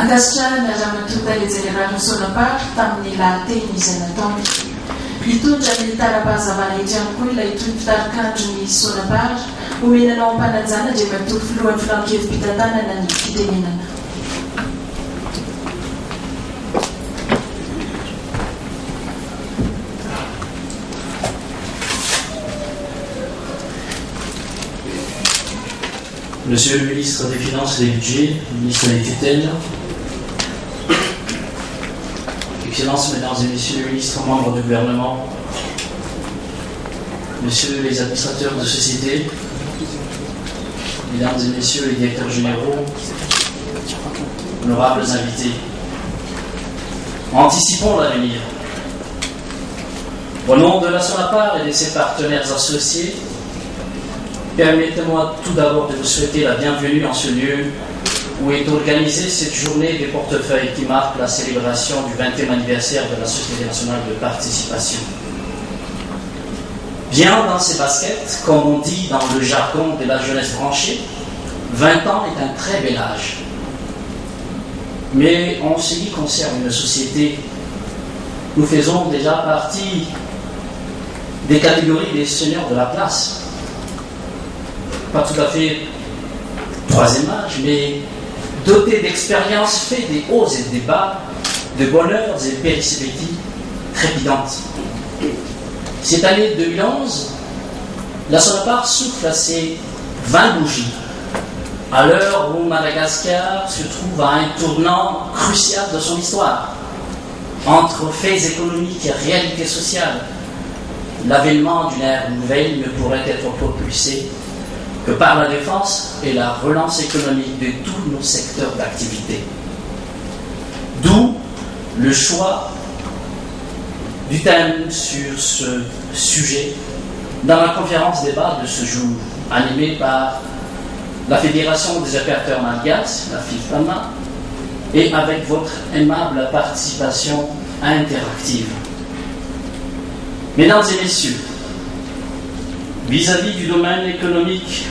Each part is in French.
Angasikara miara-matonta lejererano sonapary tamin'ny lahateny izay nataony. Hitondra ny tara-pahazavana ety ihany koa ilay toy fitarikandro ny sonapary omenanao am-panajana dia matory filohan'ny filankevim-pitantanana ny fitenenana. Monsieur le ministre des Finances et des Budgets, ministre des tutelles, Excellences, Mesdames et Messieurs les ministres, membres du gouvernement, Messieurs les administrateurs de société, Mesdames et Messieurs les directeurs généraux, honorables invités, anticipons l'avenir. Au nom de la Sonapar et de ses partenaires associés, permettez-moi tout d'abord de vous souhaiter la bienvenue en ce lieu où est organisée cette journée des portefeuilles qui marque la célébration du 20e anniversaire de la Société nationale de participation. Bien dans ses baskets, comme on dit dans le jargon de la jeunesse branchée, 20 ans est un très bel âge. Mais en ce qui concerne une société, nous faisons déjà partie des catégories des seigneurs de la place. Pas tout à fait troisième âge, mais doté d'expériences, fait des hauts et des bas, de bonheurs et péripéties trépidantes. Cette année 2011, la Sonapar souffle à ses 20 bougies, à l'heure où Madagascar se trouve à un tournant crucial de son histoire, entre faits économiques et réalités sociales. L'avènement d'une ère nouvelle ne pourrait être propulsé que par la défense et la relance économique de tous nos secteurs d'activité. D'où le choix du thème sur ce sujet dans la conférence débat de ce jour, animée par la Fédération des opérateurs malgaches, la FIFAMA, et avec votre aimable participation interactive. Mesdames et messieurs, vis-à-vis du domaine économique,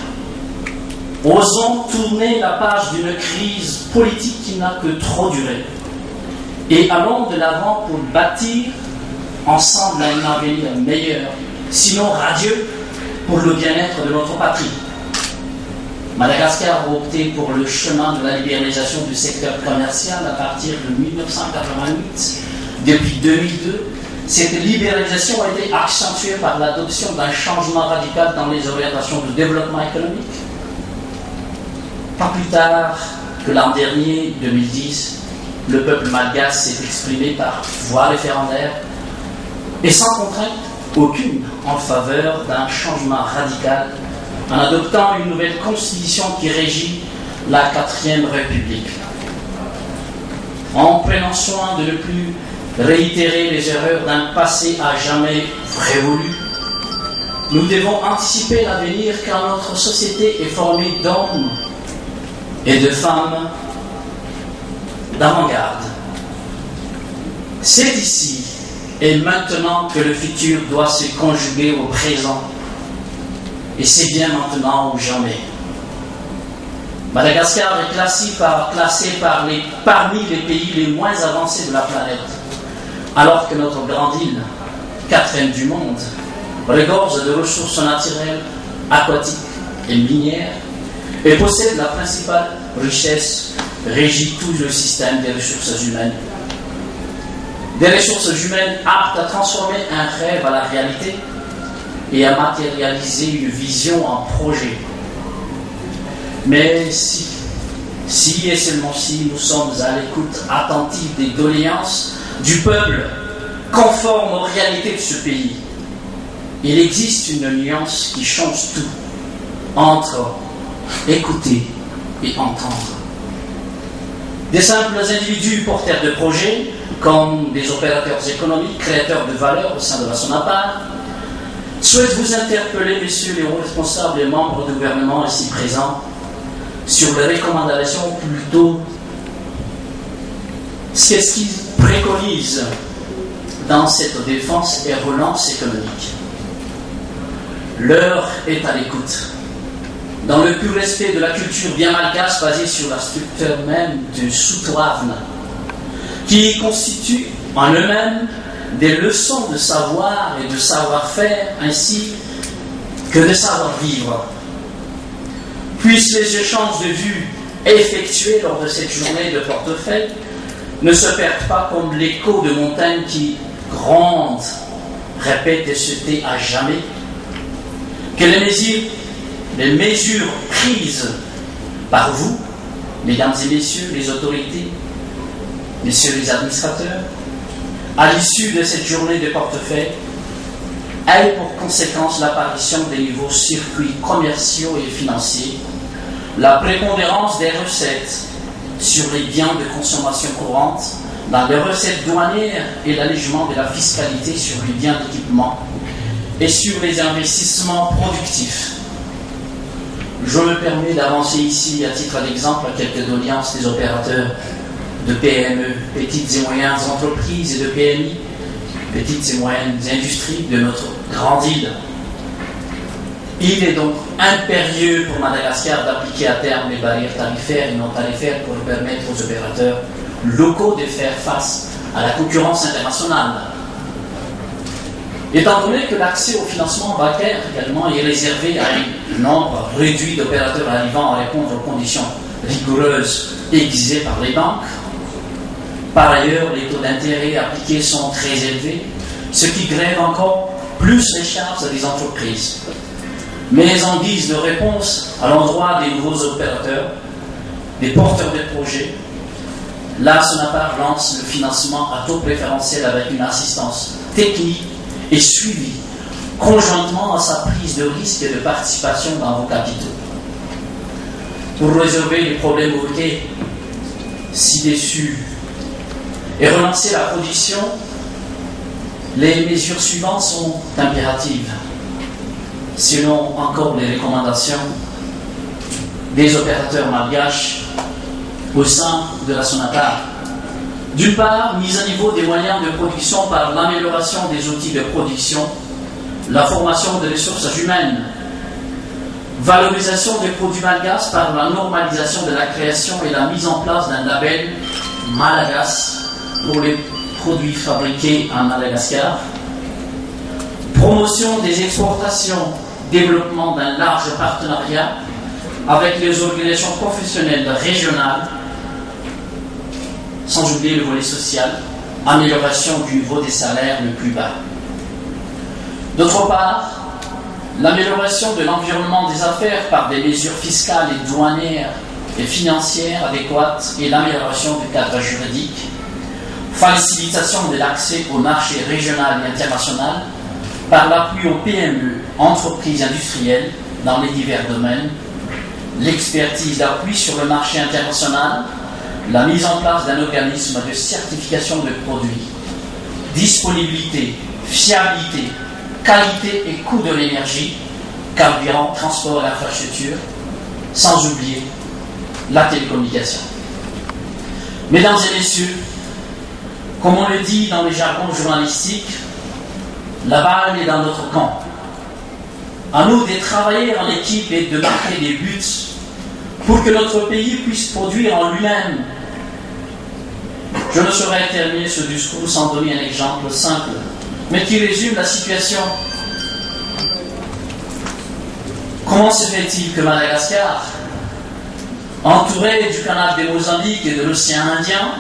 osons tourner la page d'une crise politique qui n'a que trop duré et allons de l'avant pour bâtir ensemble un avenir meilleur, sinon radieux, pour le bien-être de notre patrie. Madagascar a opté pour le chemin de la libéralisation du secteur commercial à partir de 1988. Depuis 2002, cette libéralisation a été accentuée par l'adoption d'un changement radical dans les orientations de développement économique. Pas plus tard que l'an dernier, 2010, le peuple malgache s'est exprimé par voie référendaire et sans contrainte aucune en faveur d'un changement radical en adoptant une nouvelle constitution qui régit la 4e République. En prenant soin de ne plus réitérer les erreurs d'un passé à jamais révolu, nous devons anticiper l'avenir car notre société est formée d'hommes et de femmes d'avant-garde. C'est ici et maintenant que le futur doit se conjuguer au présent, et c'est bien maintenant ou jamais. Madagascar est classé parmi les pays les moins avancés de la planète, alors que notre grande île, 4e du monde, regorge de ressources naturelles, aquatiques et minières, et possède la principale richesse, régit tout le système des ressources humaines. Des ressources humaines aptes à transformer un rêve à la réalité et à matérialiser une vision en projet. Mais si et seulement si nous sommes à l'écoute attentive des doléances du peuple conforme aux réalités de ce pays, il existe une nuance qui change tout entre écouter et entendre. Des simples individus porteurs de projets, comme des opérateurs économiques, créateurs de valeur au sein de la Sonapar, souhaitent vous interpeller, messieurs les hauts responsables et membres du gouvernement ici présents, sur les recommandations, plutôt qu'est-ce qu'ils préconisent dans cette défense et relance économique. L'heure est à l'écoute. dans le pur respect de la culture bien malgache basée sur la structure même du Soutouavne, qui constitue en eux-mêmes des leçons de savoir et de savoir-faire ainsi que de savoir-vivre. Puissent les échanges de vues effectués lors de cette journée de portefeuille ne se perdent pas comme l'écho de montagnes qui grondent, répètent et se tait à jamais. Que les mesures prises par vous, mesdames et messieurs les autorités, messieurs les administrateurs, à l'issue de cette journée de portefeuille, aient pour conséquence l'apparition des nouveaux circuits commerciaux et financiers, la prépondérance des recettes sur les biens de consommation courante, dans les recettes douanières et l'allègement de la fiscalité sur les biens d'équipement et sur les investissements productifs. Je me permets d'avancer ici, à titre d'exemple, à quelques doléances des opérateurs de PME, petites et moyennes entreprises, et de PMI, petites et moyennes industries de notre grande île. Il est donc impérieux pour Madagascar d'appliquer à terme les barrières tarifaires et non tarifaires pour permettre aux opérateurs locaux de faire face à la concurrence internationale. Étant donné que l'accès au financement bancaire également est réservé à un nombre réduit d'opérateurs arrivant à répondre aux conditions rigoureuses exigées par les banques, par ailleurs, les taux d'intérêt appliqués sont très élevés, ce qui grève encore plus les charges des entreprises. Mais en guise de réponse à l'endroit des nouveaux opérateurs, des porteurs de projets, la SONAPAR lance le financement à taux préférentiel avec une assistance technique et suivie conjointement à sa prise de risque et de participation dans vos capitaux. Pour résolver les problèmes évoqués ci-dessus et relancer la production, les mesures suivantes sont impératives. Selon encore les recommandations des opérateurs malgaches au sein de la SONAPAR. D'une part, mise à niveau des moyens de production par l'amélioration des outils de production, la formation des ressources humaines, valorisation des produits malgaches par la normalisation de la création et la mise en place d'un label Malagas pour les produits fabriqués en Madagascar, promotion des exportations, développement d'un large partenariat avec les organisations professionnelles régionales, sans oublier le volet social, amélioration du niveau des salaires le plus bas. D'autre part, l'amélioration de l'environnement des affaires par des mesures fiscales et douanières et financières adéquates et l'amélioration du cadre juridique, facilitation de l'accès au marché régional et international par l'appui aux PME, entreprises industrielles dans les divers domaines, l'expertise d'appui sur le marché international, la mise en place d'un organisme de certification de produits, disponibilité, fiabilité, qualité et coût de l'énergie, carburant, transport et infrastructure, sans oublier la télécommunication. Mesdames et messieurs, comme on le dit dans les jargons journalistiques, la balle est dans notre camp. À nous de travailler en équipe et de marquer des buts pour que notre pays puisse produire en lui-même. Je ne saurais terminer ce discours sans donner un exemple simple, mais qui résume la situation. Comment se fait-il que Madagascar, entouré du canal de Mozambique et de l'océan Indien,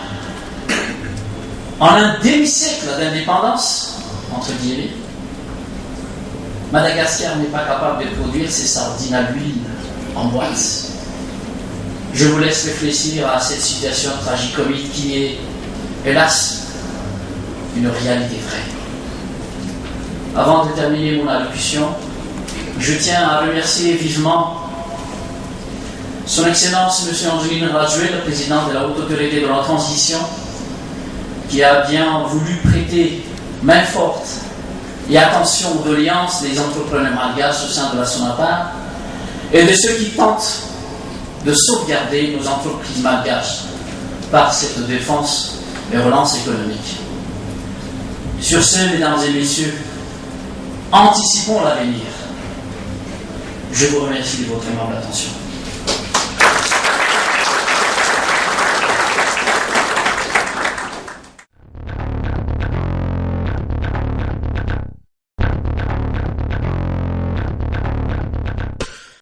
en un demi-siècle d'indépendance, entre guillemets, Madagascar n'est pas capable de produire ses sardines à l'huile en boîte? Je vous laisse réfléchir à cette situation tragicomique qui est, hélas, une réalité vraie. Avant de terminer mon allocution, je tiens à remercier vivement Son Excellence M. Angeline Rajoué, le président de la Haute Autorité de la Transition, qui a bien voulu prêter main forte et attention aux doléances des entrepreneurs malgaches au sein de la SONAPAR et de ceux qui tentent de sauvegarder nos entreprises malgaches par cette défense et relance économique. Sur ce, mesdames et messieurs, anticipons l'avenir. Je vous remercie de votre aimable attention.